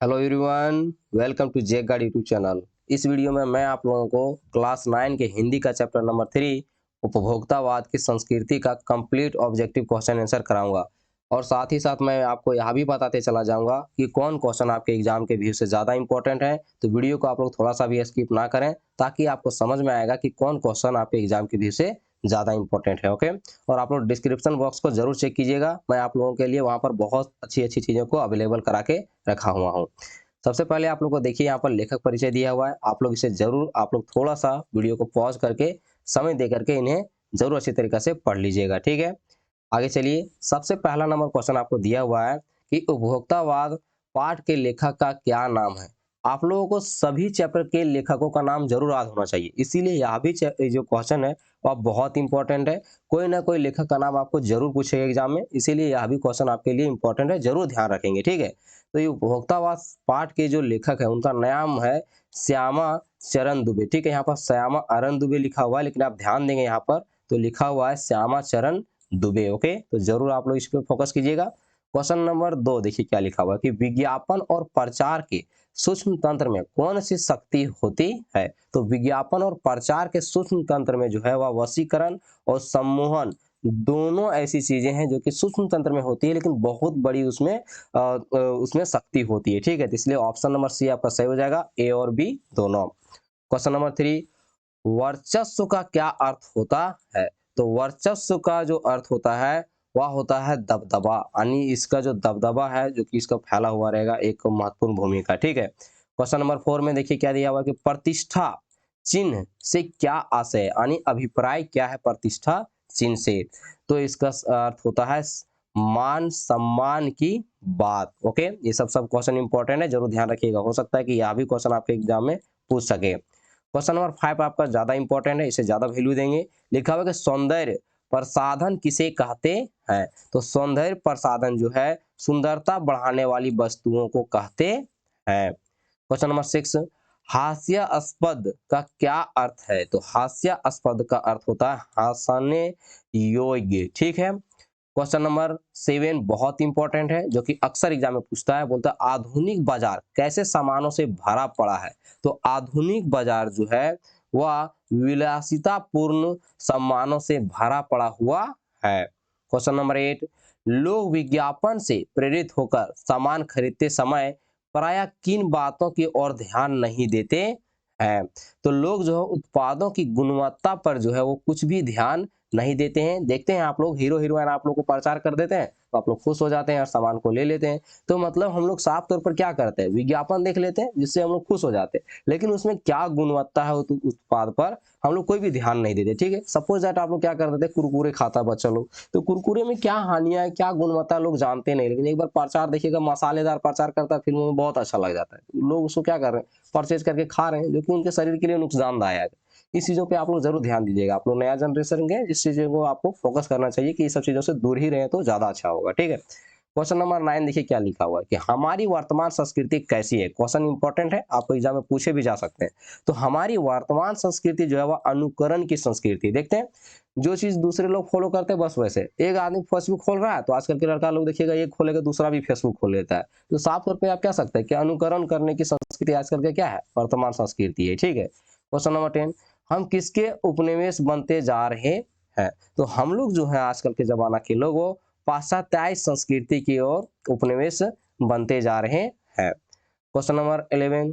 Hello everyone, welcome to Jake Guard YouTube channel. इस video में मैं आप लोगों को क्लास 9 के हिंदी का चैप्टर नंबर 3 उपभोक्तावाद की संस्कृति का कंप्लीट ऑब्जेक्टिव क्वेश्चन आंसर कराऊंगा। और साथ ही साथ मैं आपको यह भी बताते चला जाऊंगा कि कौन क्वेश्चन आपके एग्जाम के व्यू से ज़्यादा इंपॉर्टेंट है। तो वीडियो को आप लोग थोड़ा सा भी स्किप ना करें, ताकि आपको समझ में आएगा कि कौन क्वेश्चन आपके एग्जाम के व्यू से ज़्यादा इंपॉर्टेंट है। ओके, और आप लोग डिस्क्रिप्शन बॉक्स को जरूर चेक कीजिएगा, मैं आप लोगों के लिए वहाँ पर बहुत अच्छी अच्छी चीज़ों को अवेलेबल करा के रखा हुआ हूँ। सबसे पहले आप लोग को देखिए, यहाँ पर लेखक परिचय दिया हुआ है। आप लोग इसे जरूर आप लोग थोड़ा सा वीडियो को पॉज करके समय दे करके इन्हें जरूर अच्छी तरीके से पढ़ लीजिएगा, ठीक है। आगे चलिए, सबसे पहला नंबर क्वेश्चन आपको दिया हुआ है कि उपभोक्तावाद पाठ के लेखक का क्या नाम है। आप लोगों को सभी चैप्टर के लेखकों का नाम जरूर याद होना चाहिए, इसीलिए यह भी जो क्वेश्चन है वह बहुत इंपॉर्टेंट है। कोई ना कोई लेखक का नाम आपको जरूर पूछेगा एग्जाम में, इसीलिए यह भी क्वेश्चन आपके लिए इंपॉर्टेंट है, जरूर ध्यान रखेंगे, ठीक है। तो ये उपभोक्तावाद पाठ के जो लेखक है उनका नाम है श्यामा चरण दुबे, ठीक है। यहाँ पर श्यामा अरन दुबे लिखा हुआ है, लेकिन आप ध्यान देंगे यहाँ पर तो लिखा हुआ है श्यामा चरण दुबे। ओके, तो जरूर आप लोग इस पर फोकस कीजिएगा। क्वेश्चन नंबर 2 देखिए क्या लिखा हुआ है कि विज्ञापन और प्रचार के सूक्ष्म तंत्र में कौन सी शक्ति होती है। तो विज्ञापन और प्रचार के सूक्ष्म तंत्र में जो है वह वशीकरण और सम्मोहन दोनों ऐसी चीजें हैं जो कि सूक्ष्म तंत्र में होती है, लेकिन बहुत बड़ी उसमें शक्ति होती है, ठीक है। तो इसलिए ऑप्शन नंबर सी आपका सही हो जाएगा, ए और बी दोनों। क्वेश्चन नंबर 3, वर्चस्व का क्या अर्थ होता है। तो वर्चस्व का जो अर्थ होता है वह होता है दबदबा, यानी इसका जो दबदबा है जो कि इसका फैला हुआ रहेगा, एक महत्वपूर्ण भूमिका, ठीक है। क्वेश्चन नंबर 4 में देखिए क्या दिया हुआ कि प्रतिष्ठा चिन्ह से क्या आशय है, यानी अभिप्राय क्या है प्रतिष्ठा चिन्ह से। तो इसका अर्थ होता है मान सम्मान की बात। ओके, ये सब क्वेश्चन इंपॉर्टेंट है, जरूर ध्यान रखिएगा, हो सकता है कि यह भी क्वेश्चन आपके एग्जाम में पूछ सके। क्वेश्चन नंबर 5 आपका ज्यादा इंपॉर्टेंट है, इसे ज्यादा वैल्यू देंगे। लिखा हुआ है कि सौंदर्य प्रसाधन किसे कहते हैं। तो सौंदर्य प्रसाधन जो है सुंदरता बढ़ाने वाली वस्तुओं को कहते हैं। क्वेश्चन नंबर 6, हास्यास्पद का क्या अर्थ है। तो हास्यास्पद का अर्थ होता है हंसने योग्य, ठीक है। क्वेश्चन नंबर 7 बहुत इंपॉर्टेंट है, जो कि अक्सर एग्जाम में पूछता है, बोलता है आधुनिक बाजार कैसे सामानों से भरा पड़ा है। तो आधुनिक बाजार जो है वह विलासितापूर्ण सामानों से भरा पड़ा हुआ है। क्वेश्चन नंबर 8, लोग विज्ञापन से प्रेरित होकर सामान खरीदते समय प्रायः किन बातों की ओर ध्यान नहीं देते हैं। तो लोग जो है उत्पादों की गुणवत्ता पर जो है वो कुछ भी ध्यान नहीं देते हैं। देखते हैं आप लोग हीरो हीरोइन आप लोग को प्रचार कर देते हैं तो आप लोग खुश हो जाते हैं और सामान को ले लेते हैं। तो मतलब हम लोग साफ तौर पर क्या करते हैं, विज्ञापन देख लेते हैं जिससे हम लोग खुश हो जाते हैं, लेकिन उसमें क्या गुणवत्ता है उत्पाद पर हम लोग कोई भी ध्यान नहीं देते, ठीक है। सपोज दैट आप लोग क्या कर देते हैं, कुरकुरे खाता बच्चा लोग, तो कुरकुरे में क्या हानियां है क्या गुणवत्ता लोग जानते नहीं, लेकिन एक बार प्रचार देखिएगा, मसालेदार प्रचार करता है, फिल्मों में बहुत अच्छा लग जाता है, लोग उसको क्या कर रहे हैं, परचेज करके खा रहे हैं, जो कि उनके शरीर के लिए नुकसानदायक है। इस चीज़ों पे आप लोग जरूर ध्यान दीजिएगा। आप लोग नया जनरेशन के इस चीज़ों को आपको फोकस करना चाहिए कि ये सब चीज़ों से दूर ही रहें तो ज़्यादा अच्छा होगा, ठीक है। क्वेश्चन नंबर 9 देखिए क्या लिखा हुआ है कि हमारी वर्तमान संस्कृति कैसी है। क्वेश्चन इंपॉर्टेंट है, आपको एग्जाम में पूछे भी जा सकते हैं। तो हमारी वर्तमान संस्कृति जो है वह अनुकरण की संस्कृति। देखते हैं, जो चीज़ दूसरे लोग फॉलो करते हैं बस वैसे, एक आदमी फेसबुक खोल रहा है तो आजकल के लड़का लोग देखिएगा एक खोलेगा दूसरा भी फेसबुक खोल लेता है। तो साफ तौर पर आप कह सकते हैं कि अनुकरण करने की संस्कृति आजकल के क्या है, वर्तमान संस्कृति है, ठीक है। क्वेश्चन नंबर 10, हम किसके उपनिवेश बनते जा रहे हैं। तो हम लोग जो है आजकल के जमाना के लोग वो पाश्चात्य संस्कृति की ओर उपनिवेश बनते जा रहे हैं। क्वेश्चन नंबर 11,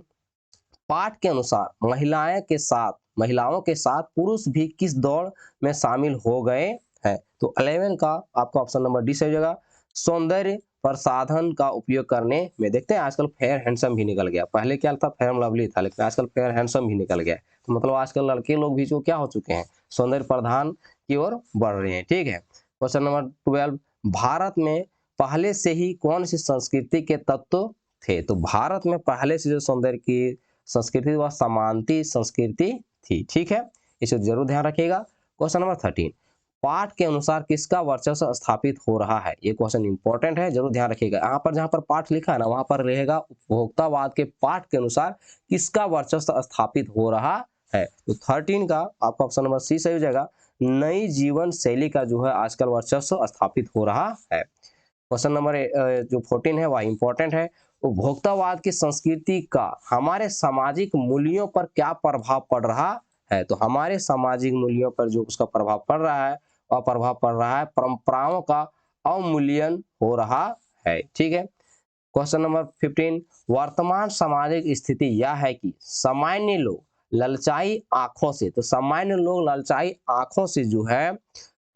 पाठ के अनुसार महिलाओं के साथ पुरुष भी किस दौड़ में शामिल हो गए हैं। तो 11 का आपका ऑप्शन नंबर डी सही होगा, सौंदर्य प्रसाधन का उपयोग करने में। देखते हैं आजकल फेयर हैंडसम भी निकल गया, पहले क्या था फेयर लवली था, लेकिन आजकल फेयर हैंडसम भी निकल गया। तो मतलब आजकल लड़के लोग भी जो क्या हो चुके हैं, सौंदर्य प्रधान की ओर बढ़ रहे हैं, ठीक है। क्वेश्चन नंबर 12, भारत में पहले से ही कौन सी संस्कृति के तत्व थे। तो भारत में पहले से जो सौंदर्य की संस्कृति वह समानती संस्कृति थी, ठीक है, इसे जरूर ध्यान रखिएगा। क्वेश्चन नंबर 13, पाठ के अनुसार किसका वर्चस्व स्थापित हो रहा है। ये क्वेश्चन इंपॉर्टेंट है, जरूर ध्यान रखिएगा। यहाँ पर जहाँ पर पाठ लिखा है ना वहां पर रहेगा उपभोक्तावाद के पाठ के अनुसार किसका वर्चस्व स्थापित हो रहा है। तो 13 का आपका ऑप्शन नंबर सी सही हो जाएगा, नई जीवन शैली का जो है आजकल वर्चस्व स्थापित हो रहा है। क्वेश्चन नंबर जो 14 है वह इंपॉर्टेंट है। उपभोक्तावाद की संस्कृति का हमारे सामाजिक मूल्यों पर क्या प्रभाव पड़ रहा है? तो हमारे सामाजिक मूल्यों पर जो उसका प्रभाव पड़ रहा है वह प्रभाव पड़ रहा है परंपराओं का अवमूल्यन हो रहा है। ठीक है। क्वेश्चन नंबर 15, वर्तमान सामाजिक स्थिति यह है कि सामान्य लोग ललचाई आंखों से, तो सामान्य लोग ललचाई आंखों से जो है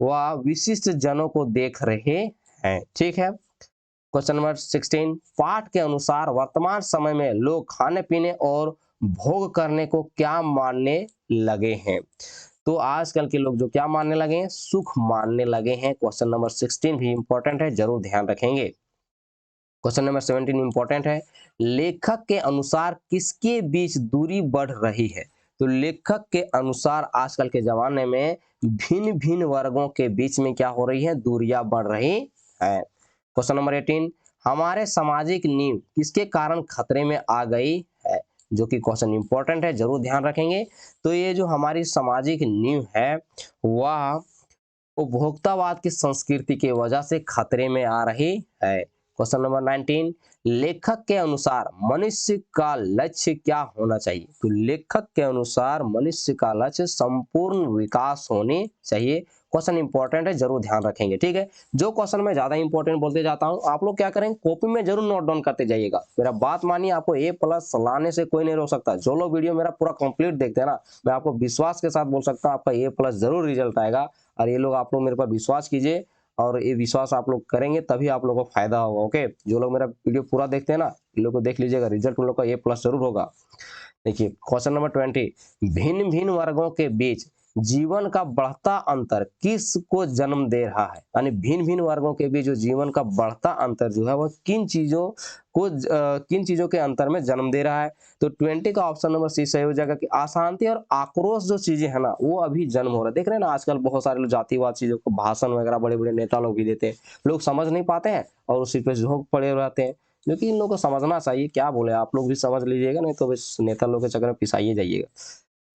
वह विशिष्ट जनों को देख रहे हैं। ठीक है। क्वेश्चन नंबर 16, पाठ के अनुसार वर्तमान समय में लोग खाने पीने और भोग करने को क्या मानने लगे हैं? तो आजकल के लोग जो क्या मानने लगे हैं? सुख मानने लगे हैं। क्वेश्चन नंबर 16 भी इंपॉर्टेंट है, जरूर ध्यान रखेंगे। क्वेश्चन नंबर 17 इंपॉर्टेंट है। लेखक के अनुसार किसके बीच दूरी बढ़ रही है? तो लेखक के अनुसार आजकल के जमाने में भिन्न भिन्न वर्गों के बीच में क्या हो रही है? दूरियां बढ़ रही है। क्वेश्चन नंबर 18, हमारे सामाजिक नींव किसके कारण खतरे में आ गई है? जो कि क्वेश्चन इंपॉर्टेंट है, जरूर ध्यान रखेंगे। तो ये जो हमारी सामाजिक नींव है वह उपभोक्तावाद की संस्कृति की वजह से खतरे में आ रही है। क्वेश्चन नंबर 19, लेखक के अनुसार मनुष्य का लक्ष्य क्या होना चाहिए? तो लेखक के अनुसार मनुष्य का लक्ष्य संपूर्ण विकास होने चाहिए। क्वेश्चन इंपॉर्टेंट है, जरूर ध्यान रखेंगे। ठीक है। जो क्वेश्चन मैं ज्यादा इंपॉर्टेंट बोलते जाता हूं, आप लोग क्या करेंगे? कॉपी में जरूर नोट डाउन करते जाइएगा। मेरा बात मानिए, आपको A+ लाने से कोई नहीं रोक सकता। जो लोग वीडियो मेरा पूरा कंप्लीट देखते हैं ना, मैं आपको विश्वास के साथ बोल सकता हूं आपका A+ जरूर रिजल्ट आएगा। और ये लोग, आप लोग मेरे पर विश्वास कीजिए, और ये विश्वास आप लोग करेंगे तभी आप लोगों को फायदा होगा। ओके, जो लोग मेरा वीडियो पूरा देखते हैं ना, इन लोग को देख लीजिएगा, रिजल्ट उन लोग का A+ जरूर होगा। देखिए क्वेश्चन नंबर 20, भिन्न भिन्न वर्गों के बीच जीवन का बढ़ता अंतर किस को जन्म दे रहा है? यानी भिन्न भिन्न वर्गों के बीच जो जीवन का बढ़ता अंतर जो है वह किन चीजों को किन चीजों के अंतर में जन्म दे रहा है? तो 20 का ऑप्शन नंबर सी सही हो जाएगा कि अशांति और आक्रोश जो चीजें है ना वो अभी जन्म हो रहा है। देख रहे हैं ना, आजकल बहुत सारे लोग जातिवाद चीजों को भाषण वगैरह बड़े बड़े नेता लोग भी देते हैं, लोग समझ नहीं पाते हैं और उसी पे झोंक पड़े रहते हैं, जो कि इन लोगों को समझना चाहिए। क्या बोले, आप लोग भी समझ लीजिएगा, नहीं तो बस नेता लोग के चक्कर में पिसाइए जाइएगा।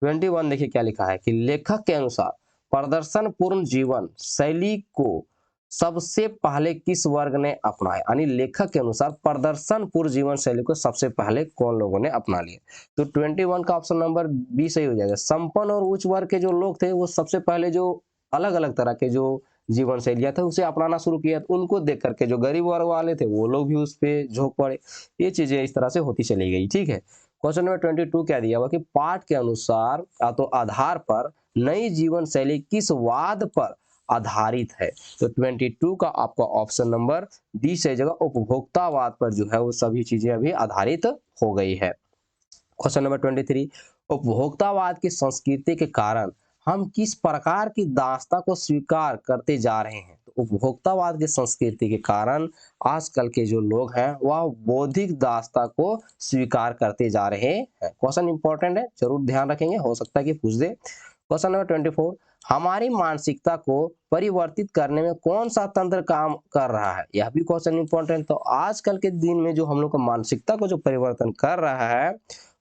21 देखिए क्या लिखा है कि लेखक के अनुसार प्रदर्शन पूर्ण जीवन शैली को सबसे पहले किस वर्ग ने अपनाया? यानी लेखक के अनुसार प्रदर्शन पूर्ण जीवन शैली को सबसे पहले कौन लोगों ने अपना लिया? तो 21 का ऑप्शन नंबर बी सही हो जाएगा। संपन्न और उच्च वर्ग के जो लोग थे वो सबसे पहले जो अलग अलग तरह के जो जीवन शैलियां थे उसे अपनाना शुरू किया, तो उनको देख करके जो गरीब वर्ग वाले थे वो लोग भी उस पर झोंक पड़े। ये चीजें इस तरह से होती चली गई। ठीक है। क्वेश्चन नंबर 22 क्या दिया हुआ कि पाठ के अनुसार तो आधार पर नई जीवन शैली किस वाद पर आधारित है? तो 22 का आपका ऑप्शन नंबर डी सही जगह, उपभोक्तावाद पर जो है वो सभी चीजें अभी आधारित हो गई है। क्वेश्चन नंबर 23, उपभोक्तावाद की संस्कृति के कारण हम किस प्रकार की दासता को स्वीकार करते जा रहे हैं? तो उपभोक्तावाद की संस्कृति के कारण आजकल के जो लोग हैं वह बौद्धिक दासता को स्वीकार करते जा रहे हैं। क्वेश्चन इंपॉर्टेंट है, जरूर ध्यान रखेंगे, हो सकता है कि पूछ दे। क्वेश्चन नंबर 24, हमारी मानसिकता को परिवर्तित करने में कौन सा तंत्र काम कर रहा है? यह भी क्वेश्चन इंपॉर्टेंट। तो आजकल के दिन में जो हम लोग का मानसिकता को जो परिवर्तन कर रहा है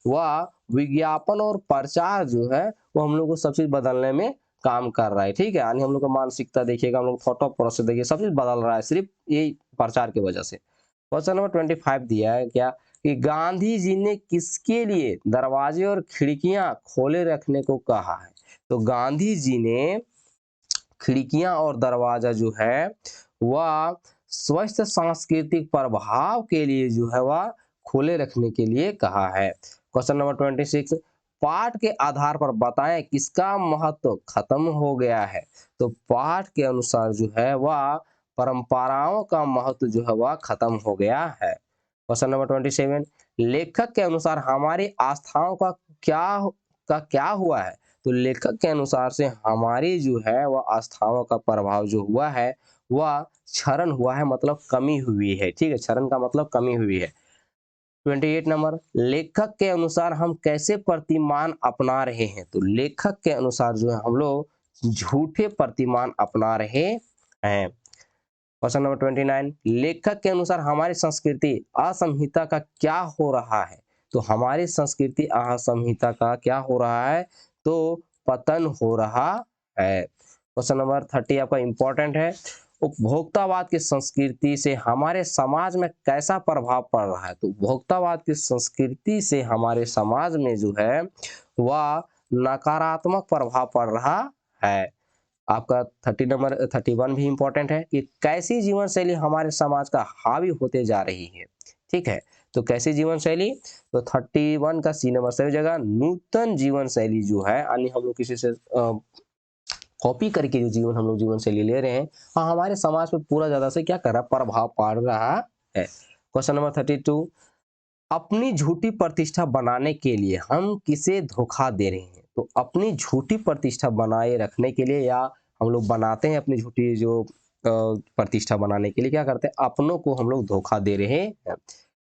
वह विज्ञापन और प्रचार जो है वो हम लोग को सब चीज बदलने में काम कर रहा है। ठीक है। यानी हम लोग का मानसिकता देखिएगा, हम लोग थॉट ऑफ प्रोसेस देखिए, सब चीज बदल रहा है सिर्फ यही प्रचार की वजह से। क्वेश्चन नंबर 25 दिया है क्या कि गांधी जी ने किसके लिए दरवाजे और खिड़कियां खोले रखने को कहा है? तो गांधी जी ने खिड़कियां और दरवाजा जो है वह स्वस्थ सांस्कृतिक प्रभाव के लिए जो है वह खुले रखने के लिए कहा है। क्वेश्चन नंबर 26, पाठ के आधार पर बताएं किसका महत्व खत्म हो गया है? तो पाठ के अनुसार जो है वह परंपराओं का महत्व जो है वह खत्म हो गया है। क्वेश्चन नंबर 27, लेखक के अनुसार हमारी आस्थाओं का क्या हुआ है? तो लेखक के अनुसार से हमारी जो है वह आस्थाओं का प्रभाव जो हुआ है वह क्षरण हुआ है, मतलब कमी हुई है। ठीक है, क्षरण का मतलब कमी हुई है। 28 नंबर, लेखक के अनुसार हम कैसे प्रतिमान अपना रहे हैं? तो लेखक के अनुसार जो है हम लोग झूठे प्रतिमान अपना रहे हैं। क्वेश्चन नंबर 29, लेखक के अनुसार हमारी संस्कृति असंहिता का क्या हो रहा है? तो हमारी संस्कृति असंहिता का क्या हो रहा है? तो पतन हो रहा है। क्वेश्चन नंबर 30 आपका इंपॉर्टेंट है। उपभोक्तावाद की संस्कृति से हमारे समाज में कैसा प्रभाव पड़ रहा है? तो उपभोक्तावाद की संस्कृति से हमारे समाज में जो है वह नकारात्मक प्रभाव पड़ रहा है। आपका 31 भी इम्पोर्टेंट है कि कैसी जीवन शैली हमारे समाज का हावी होते जा रही है। ठीक है, तो कैसी जीवन शैली, तो 31 का सी नंबर सही जगह नूतन जीवन शैली जो है, यानी हम लोग किसी से कॉपी करके जो जीवन हम लोग जीवन शैली ले रहे हैं, हाँ हमारे समाज पे पूरा ज्यादा से क्या कर रहा है, प्रभाव पड़ रहा है। क्वेश्चन नंबर 32, अपनी झूठी प्रतिष्ठा बनाने के लिए हम किसे धोखा दे रहे हैं? तो अपनी झूठी प्रतिष्ठा बनाए रखने के लिए, या हम लोग बनाते हैं अपनी झूठी जो प्रतिष्ठा बनाने के लिए क्या करते हैं, अपनों को हम लोग धोखा दे रहे हैं।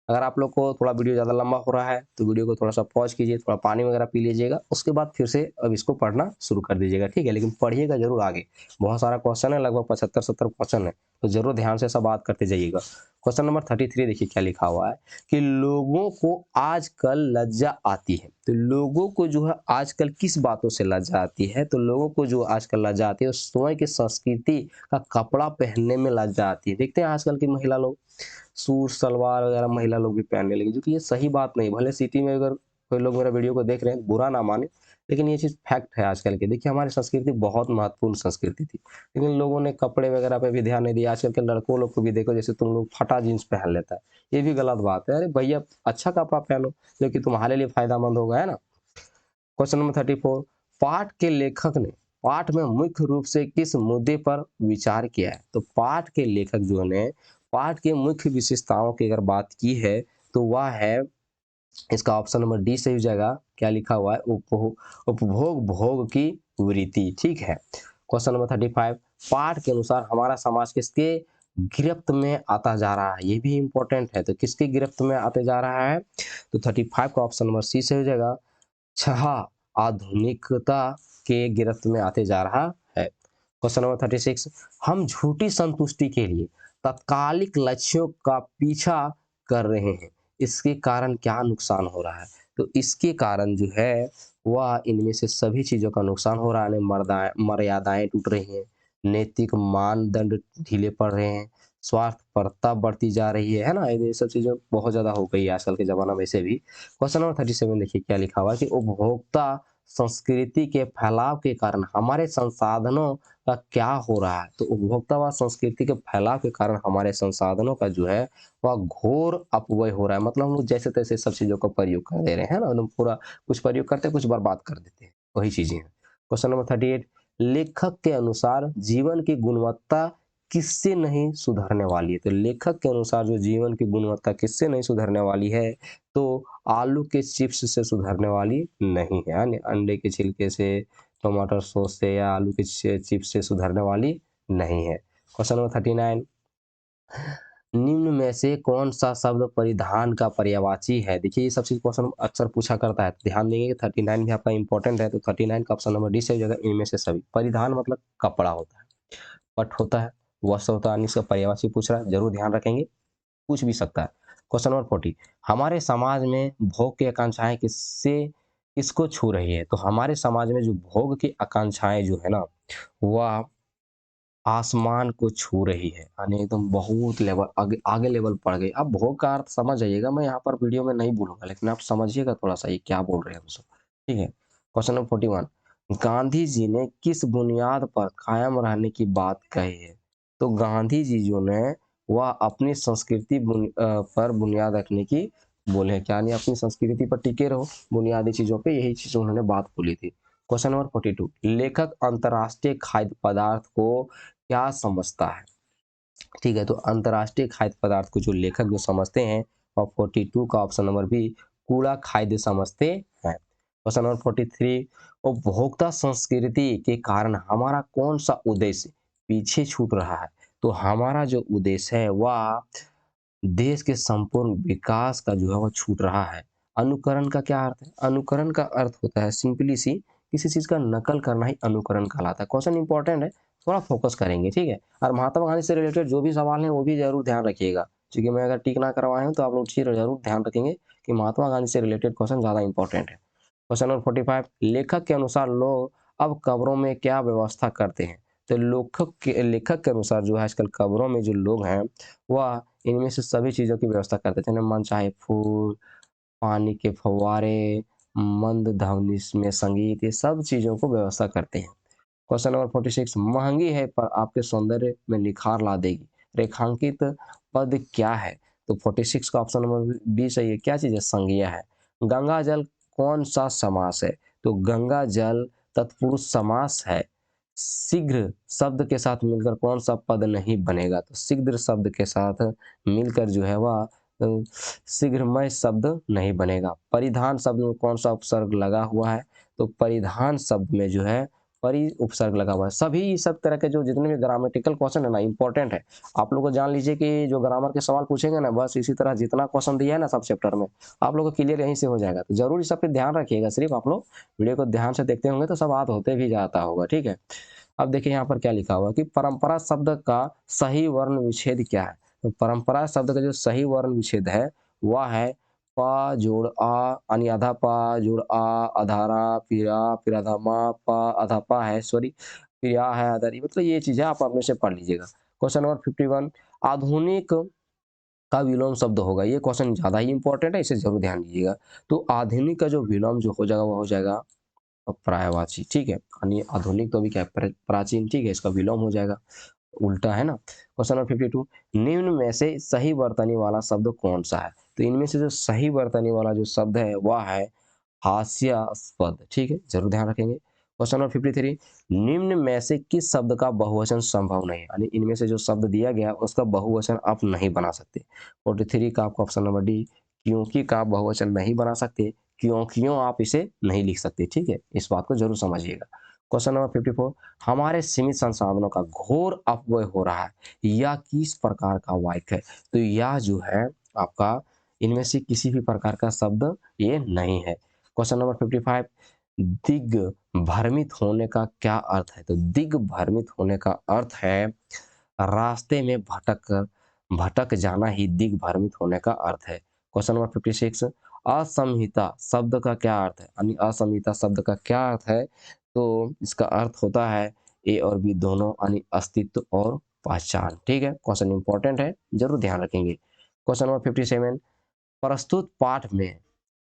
अगर आप लोग को थोड़ा वीडियो ज़्यादा लंबा हो रहा है तो वीडियो को थोड़ा सा पॉज कीजिए, थोड़ा पानी वगैरह पी लीजिएगा, उसके बाद फिर से अब इसको पढ़ना शुरू कर दीजिएगा, ठीक है। लेकिन पढ़िएगा जरूर आगे, बहुत सारा क्वेश्चन है, लगभग 75-70 क्वेश्चन है, तो जरूर ध्यान से सब बात करते जाइएगा। क्वेश्चन नंबर 33 देखिए क्या लिखा हुआ है कि लोगों को आजकल लज्जा आती है। तो लोगों को जो है आजकल किस बातों से लज्जा आती है? तो लोगों को जो आजकल लज्जा आती है स्वयं की संस्कृति का कपड़ा पहनने में लज्जा आती है। देखते हैं आजकल की महिला लोग सूट सलवार वगैरह महिला लोग भी पहनने लगी, जो कि ये सही बात नहीं। भले सिटी में अगर कोई लोग मेरा वीडियो को देख रहे हैं, बुरा ना माने, लेकिन ये चीज़ फैक्ट है आजकल के। देखिए हमारी संस्कृति बहुत महत्वपूर्ण संस्कृति थी, लेकिन लोगों ने कपड़े वगैरह पे भी ध्यान नहीं दिया। आजकल के लड़कों लोग को भी देखो, जैसे तुम लोग फटा जींस पहन लेता है, ये भी गलत बात है। अरे भैया अच्छा कपड़ा पहनो जो कि तुम्हारे लिए फायदेमंद होगा, है ना। क्वेश्चन नंबर 34, पाठ के लेखक ने पाठ में मुख्य रूप से किस मुद्दे पर विचार किया है? तो पाठ के लेखक जो ने पाठ के मुख्य विशेषताओं की अगर बात की है तो वह है, इसका ऑप्शन नंबर डी सही हो जाएगा। क्या लिखा हुआ है, उपभोग भोग की वृत्ति, ठीक है। क्वेश्चन नंबर 35, पाठ के अनुसार हमारा समाज किसके गिरफ्त में आता जा रहा है? ये भी इंपॉर्टेंट है, तो किसके गिरफ्त में आते जा रहा है? तो 35 का ऑप्शन नंबर सी सही हो जाएगा, छह आधुनिकता के गिरफ्त में आते जा रहा है। क्वेश्चन नंबर 36, हम झूठी संतुष्टि के लिए तात्कालिक लक्ष्यों का पीछा कर रहे हैं, इसके कारण क्या नुकसान हो रहा है? तो इसके कारण जो है वह इनमें से सभी चीजों का नुकसान हो रहा है। मर्यादाएं टूट रही हैं, नैतिक मानदंड ढीले पड़ रहे हैं, स्वार्थपरता बढ़ती जा रही है ना। ये सब चीजें बहुत ज्यादा हो गई है आजकल के जमाना में से भी। क्वेश्चन नंबर 37 देखिए क्या लिखा हुआ है कि उपभोक्ता संस्कृति के फैलाव के कारण हमारे संसाधनों का क्या हो रहा है? तो उपभोक्तावाद संस्कृति के फैलाव के कारण हमारे संसाधनों का जो है वह घोर अपव्यय हो रहा है। मतलब हम लोग जैसे तैसे सब चीजों का प्रयोग कर दे रहे हैं ना, एकदम पूरा कुछ प्रयोग करते हैं, कुछ बर्बाद कर देते हैं, वही चीजें हैं। क्वेश्चन नंबर 38, लेखक के अनुसार जीवन की गुणवत्ता किससे नहीं सुधरने वाली है? तो लेखक के अनुसार जो जीवन की गुणवत्ता किससे नहीं सुधरने वाली है? तो आलू के चिप्स से सुधरने वाली नहीं है, यानी अंडे के छिलके से, टमाटर सॉस से, या आलू के चिप्स से सुधरने वाली नहीं है। क्वेश्चन नंबर 39, निम्न में से कौन सा शब्द परिधान का पर्यायवाची है? देखिए ये सब चीज क्वेश्चन अक्सर पूछा करता है, ध्यान देंगे कि 39 भी आपका इंपॉर्टेंट है। तो 39 का ऑप्शन नंबर डी से हो जाएगा, इनमें से सभी। परिधान मतलब कपड़ा होता है, पट होता है, वस्त्र होता है, इसका पर्यायवाची पूछ रहा है, जरूर ध्यान रखेंगे, पूछ भी सकता है। क्वेश्चन नंबर 40, हमारे समाज में भोग की आकांक्षाएं किसको छू रही है? तो हमारे समाज में जो भोग की आकांक्षाएं जो है ना, वह आसमान को छू रही है, यानी एकदम बहुत लेवल आगे आगे लेवल पड़ गई। अब भोग का अर्थ समझ जाइएगा, मैं यहाँ पर वीडियो में नहीं बोलूंगा, लेकिन आप समझिएगा थोड़ा सा ये क्या बोल रहे हैं हम सब, ठीक है। क्वेश्चन नंबर 41, गांधी जी ने किस बुनियाद पर कायम रहने की बात कही है? तो गांधी जी जो ने वह अपनी संस्कृति पर बुनियाद रखने की बोले हैं, क्या नहीं, अपनी संस्कृति पर टिके रहो, बुनियादी चीजों पे, यही चीज उन्होंने बात बोली थी। क्वेश्चन नंबर 42, लेखक अंतर्राष्ट्रीय खाद्य पदार्थ को क्या समझता है? ठीक है, तो अंतर्राष्ट्रीय खाद्य पदार्थ को जो लेखक जो समझते हैं, और 42 का ऑप्शन नंबर बी कूड़ा खाद्य समझते हैं। क्वेश्चन नंबर 43, उपभोक्ता संस्कृति के कारण हमारा कौन सा उद्देश्य पीछे छूट रहा है? तो हमारा जो उद्देश्य है वह देश के संपूर्ण विकास का जो है वो छूट रहा है। अनुकरण का क्या अर्थ है? अनुकरण का अर्थ होता है सिंपली सी, किसी चीज का नकल करना ही अनुकरण कहलाता है। क्वेश्चन इंपॉर्टेंट है, थोड़ा फोकस करेंगे, ठीक है। और महात्मा गांधी से रिलेटेड जो भी सवाल है वो भी जरूर ध्यान रखिएगा, क्योंकि मैं अगर टिक ना करवाए हूँ तो आप लोग चीज जरूर ध्यान रखेंगे कि महात्मा गांधी से रिलेटेड क्वेश्चन ज्यादा इंपॉर्टेंट है। क्वेश्चन नंबर 45, लेखक के अनुसार लोग अब कब्रों में क्या व्यवस्था करते हैं? तो लेखक के अनुसार जो है आजकल कब्रों में जो लोग हैं वह इनमें से सभी चीज़ों की व्यवस्था करते थे, मन चाहे फूल, पानी के फव्वारे, मंद ध्वनि में संगीत, ये सब चीज़ों को व्यवस्था करते हैं। क्वेश्चन नंबर 46, महंगी है पर आपके सौंदर्य में निखार ला देगी, रेखांकित पद क्या है? तो 46 का ऑप्शन नंबर बी सही है। क्या चीज़ है? संज्ञा है। गंगा जल कौन सा समास है? तो गंगा जल तत्पुरुष समास है। शीघ्र शब्द के साथ मिलकर कौन सा पद नहीं बनेगा? तो शीघ्र शब्द के साथ मिलकर जो है वह शीघ्रमय शब्द नहीं बनेगा। परिधान शब्द में कौन सा उपसर्ग लगा हुआ है? तो परिधान शब्द में जो है परि उपसर्ग लगा हुआ है। सभी सब तरह के जो जितने भी ग्रामेटिकल क्वेश्चन है ना, इंपॉर्टेंट है। आप लोग को जान लीजिए कि जो ग्रामर के सवाल पूछेंगे ना, बस इसी तरह जितना क्वेश्चन दिया है ना सब चैप्टर में, आप लोग को क्लियर यहीं से हो जाएगा। तो जरूर इस सब पे ध्यान रखिएगा। सिर्फ आप लोग वीडियो को ध्यान से देखते होंगे तो सब याद होते भी जाता होगा, ठीक है। अब देखिए यहाँ पर क्या लिखा हुआ कि परंपरा शब्द का सही वर्ण विच्छेद क्या है? तो परंपरा शब्द का जो सही वर्ण विच्छेद है वह है प जोड़ आ, यानी आधा पा जोड़ आ, अधारा, फिरा, फिर आधा मा, पा आधा पा है, सॉरी, फिर या है आधारी, मतलब ये चीजें आप अपने से पढ़ लीजिएगा। क्वेश्चन नंबर 51, आधुनिक का विलोम शब्द होगा। ये क्वेश्चन ज्यादा ही इंपॉर्टेंट है, इसे जरूर ध्यान दीजिएगा। तो आधुनिक का जो विलोम जो हो जाएगा वो हो जाएगा पर्यायवाची, ठीक है। यानी आधुनिक तो भी क्या है? प्राचीन, ठीक है, इसका विलोम हो जाएगा, उल्टा है ना। क्वेश्चन नंबर 52, निम्न में से सही वर्तनी वाला शब्द कौन सा है? तो इनमें से जो सही वर्तनी वाला जो शब्द है वह है हास्यास्पद, ठीक है, जरूर ध्यान रखेंगे। क्वेश्चन नंबर 53, निम्न में से किस शब्द का बहुवचन संभव नहीं है? यानी इनमें से जो शब्द दिया गया उसका बहुवचन आप नहीं बना सकते। 43 का आपका ऑप्शन नंबर डी, क्योंकि का बहुवचन नहीं बना सकते, क्यों आप इसे नहीं लिख सकते, ठीक है, इस बात को जरूर समझिएगा। क्वेश्चन नंबर 54, हमारे सीमित संसाधनों का घोर अपव्यय हो रहा है, यह किस प्रकार का वाक्य है? तो यह जो है आपका इनमें से किसी भी प्रकार का शब्द ये नहीं है। क्वेश्चन नंबर 55, दिग्भ्रमित होने का क्या अर्थ है? तो दिग्भ्रमित होने का अर्थ है रास्ते में भटक जाना ही दिग्भ्रमित होने का अर्थ है। क्वेश्चन नंबर 56, असंहिता शब्द का क्या अर्थ है? यानी असंहिता शब्द का क्या अर्थ है? तो इसका अर्थ होता है ए और बी दोनों, यानी अस्तित्व और पहचान, ठीक है। क्वेश्चन इंपॉर्टेंट है, जरूर ध्यान रखेंगे। क्वेश्चन नंबर 57, प्रस्तुत पाठ में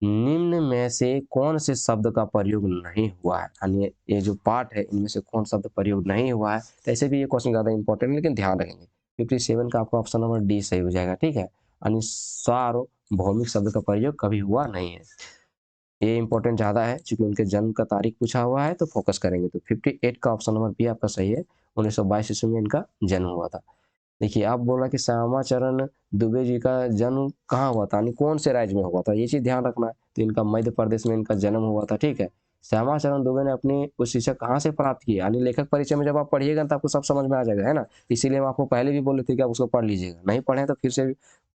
निम्न में से कौन से शब्द का प्रयोग नहीं हुआ है? यानी ये जो पाठ है इनमें से कौन शब्द प्रयोग नहीं हुआ है? तो ऐसे भी ये क्वेश्चन ज़्यादा इंपॉर्टेंट है, लेकिन ध्यान रखेंगे। 57 का आपका ऑप्शन नंबर डी सही हो जाएगा, ठीक है। यानी सार्वभौमिक शब्द का प्रयोग कभी हुआ नहीं है। ये इंपॉर्टेंट ज़्यादा है क्योंकि उनके जन्म का तारीख पूछा हुआ है, तो फोकस करेंगे। तो 58 का ऑप्शन नंबर बी आपका सही है। 1922 ईस्वी में इनका जन्म हुआ था। देखिए, आप बोल रहा कि श्यामाचरण दुबे जी का जन्म कहाँ हुआ था, यानी कौन से राज्य में हुआ था, ये चीज़ ध्यान रखना है। तो इनका मध्य प्रदेश में इनका जन्म हुआ था, ठीक है। श्यामाचरण दुबे ने अपनी उच्च शिक्षा कहाँ से प्राप्त की? यानी लेखक परिचय में जब आप पढ़िएगा तो आपको सब समझ में आ जाएगा, है ना। इसीलिए हम आपको पहले भी बोले थे कि आप उसको पढ़ लीजिएगा। नहीं पढ़े तो फिर से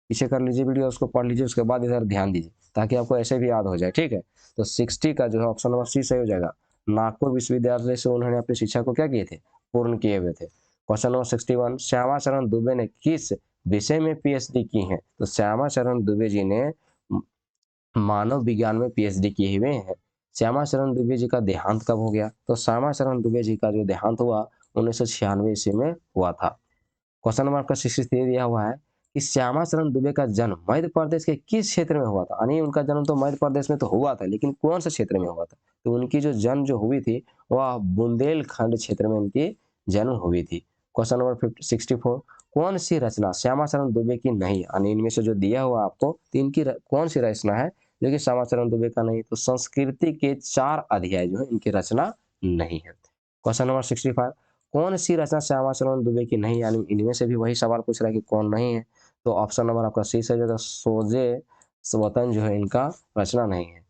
पीछे कर लीजिए वीडियो, उसको पढ़ लीजिए, उसके बाद इधर ध्यान दीजिए ताकि आपको ऐसे भी याद हो जाए, ठीक है। तो 60 का जो है ऑप्शन नंबर सी सही हो जाएगा। नागपुर विश्वविद्यालय से उन्होंने अपनी शिक्षा को क्या किए थे? पूर्ण किए हुए थे। क्वेश्चन नंबर 61, श्यामाचरण दुबे ने किस विषय में पीएचडी की है? तो श्यामाचरण दुबे जी ने मानव विज्ञान में पीएचडी किए हुए हैं। श्यामाचरण दुबे जी का देहांत कब हो गया? तो श्यामाचरण दुबे जी का जो देहांत हुआ 1996 ईस्वी में हुआ था। क्वेश्चन नंबर आपका 63 दिया हुआ है कि श्यामाचरण दुबे का जन्म मध्य प्रदेश के किस क्षेत्र में हुआ था? यानी उनका जन्म तो मध्य प्रदेश में तो हुआ था, लेकिन कौन से क्षेत्र में हुआ था? तो उनकी जो जन्म जो हुई थी वह बुंदेलखंड क्षेत्र में उनकी जन्म हुई थी। क्वेश्चन नंबर 64, कौन सी रचना श्यामाचरण दुबे की नहीं? यानी इनमें से जो दिया हुआ आपको तीन की कौन सी रचना है जो कि श्यामाचरण दुबे का नहीं? तो संस्कृति के 4 अध्याय जो है इनकी रचना नहीं है। क्वेश्चन नंबर 65, कौन सी रचना श्यामाचरण दुबे की नहीं? यानी इनमें से भी वही सवाल पूछ रहा है कि कौन नहीं है। तो ऑप्शन नंबर आपका सी सही होगा, सोजे स्वतन जो है इनका रचना नहीं है।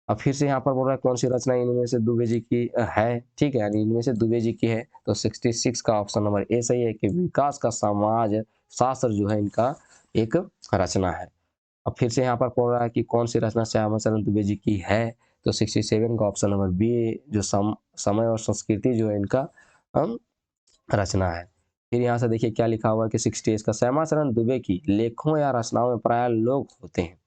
अब फिर से यहाँ पर बोल रहा है कौन सी रचना इनमें से दुबे जी की है, ठीक है, यानी इनमें से दुबे जी की है। तो 66 का ऑप्शन नंबर ए सही है कि विकास का समाज शास्त्र जो है इनका एक रचना है। अब फिर से यहाँ पर बोल रहा है कि कौन सी रचना श्यामाचरण दुबे जी की है? तो 67 का ऑप्शन नंबर बी जो समय और संस्कृति जो है इनका रचना है। फिर यहाँ से देखिए क्या लिखा हुआ है कि 68 का श्यामाचरण दुबे की लेखों या रचनाओं में प्राय लोग होते हैं।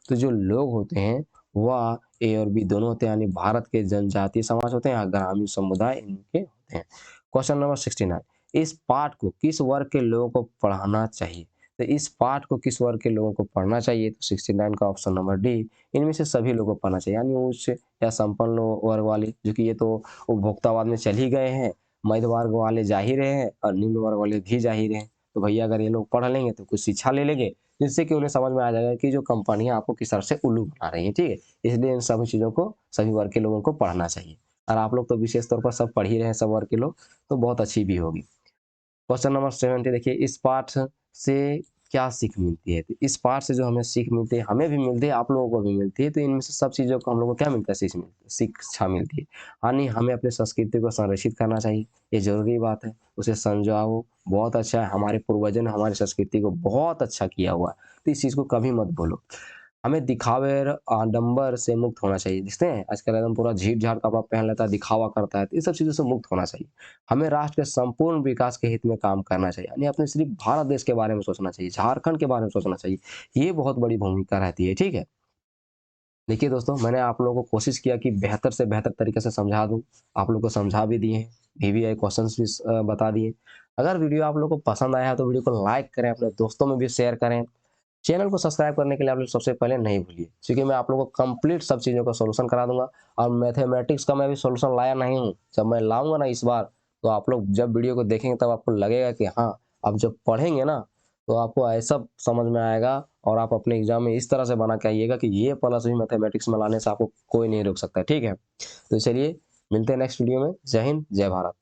तो जो लोग होते हैं वह ए और बी दोनों होते हैं, यानी भारत के जनजातीय समाज होते हैं या ग्रामीण समुदाय इनके होते हैं। क्वेश्चन नंबर 69, इस पाठ को किस वर्ग के लोगों को पढ़ाना चाहिए? तो इस पाठ को किस वर्ग के लोगों को पढ़ना चाहिए? तो 69 का ऑप्शन नंबर डी, इनमें से सभी लोगों को पढ़ना चाहिए, यानी उच्च या संपन्न वर्ग वाले, जो कि ये तो उपभोक्तावाद में चल ही गए हैं, मध्य वर्ग वाले जा ही रहे हैं और निम्न वर्ग वाले भी जा ही रहे हैं। तो भैया अगर ये लोग पढ़ लेंगे तो कुछ शिक्षा ले लेंगे, जिससे कि उन्हें समझ में आ जाएगा कि जो कंपनियां आपको किस तरह से उल्लू बना रही हैं, ठीक है। इसलिए इन सभी चीज़ों को सभी वर्ग के लोगों को पढ़ना चाहिए, और आप लोग तो विशेष तौर पर सब पढ़ ही रहे हैं, सब वर्ग के लोग, तो बहुत अच्छी भी होगी। क्वेश्चन नंबर 70 देखिए, इस पाठ से क्या सीख मिलती है? तो इस पाठ से जो हमें सीख मिलती है, हमें भी मिलती है, आप लोगों को भी मिलती है, तो इनमें से सब चीज़ों को हम लोगों को क्या मिलता है? शिक्षा मिलती है। यानी हमें अपनी संस्कृति को संरक्षित करना चाहिए, ये ज़रूरी बात है, उसे समझाओ, बहुत अच्छा है, हमारे पूर्वजों ने हमारी संस्कृति को बहुत अच्छा किया हुआ है, तो इस चीज़ को कभी मत भूलो। हमें दिखावे और आडंबर से मुक्त होना चाहिए। देखते हैं आजकल एकदम पूरा झीट-झाट कपड़ा पहन लेता है, दिखावा करता है, तो ये सब चीज़ों से मुक्त होना चाहिए। हमें राष्ट्र के संपूर्ण विकास के हित में काम करना चाहिए, यानी अपने सिर्फ भारत देश के बारे में सोचना चाहिए, झारखंड के बारे में सोचना चाहिए। ये बहुत बड़ी भूमिका रहती है, ठीक है? देखिए दोस्तों, मैंने आप लोगों को कोशिश किया कि बेहतर से बेहतर तरीके से समझा दूँ। आप लोग को समझा भी दिए हैं, वीवीआई क्वेश्चंस भी बता दिए। अगर वीडियो आप लोगों को पसंद आया है तो वीडियो को लाइक करें, अपने दोस्तों में भी शेयर करें। चैनल को सब्सक्राइब करने के लिए आप लोग सबसे पहले नहीं भूलिए, क्योंकि मैं आप लोगों को कंप्लीट सब चीज़ों का सॉल्यूशन करा दूंगा। और मैथमेटिक्स का मैं अभी सॉल्यूशन लाया नहीं हूँ, जब मैं लाऊंगा ना इस बार, तो आप लोग जब वीडियो को देखेंगे तब आपको लगेगा कि हाँ, अब जब पढ़ेंगे ना तो आपको ऐसा समझ में आएगा, और आप अपने एग्जाम में इस तरह से बना के आइएगा कि ये प्लस भी मैथमेटिक्स में लाने से आपको कोई नहीं रोक सकता, ठीक है। तो चलिए मिलते हैं नेक्स्ट वीडियो में। जय हिंद, जय भारत।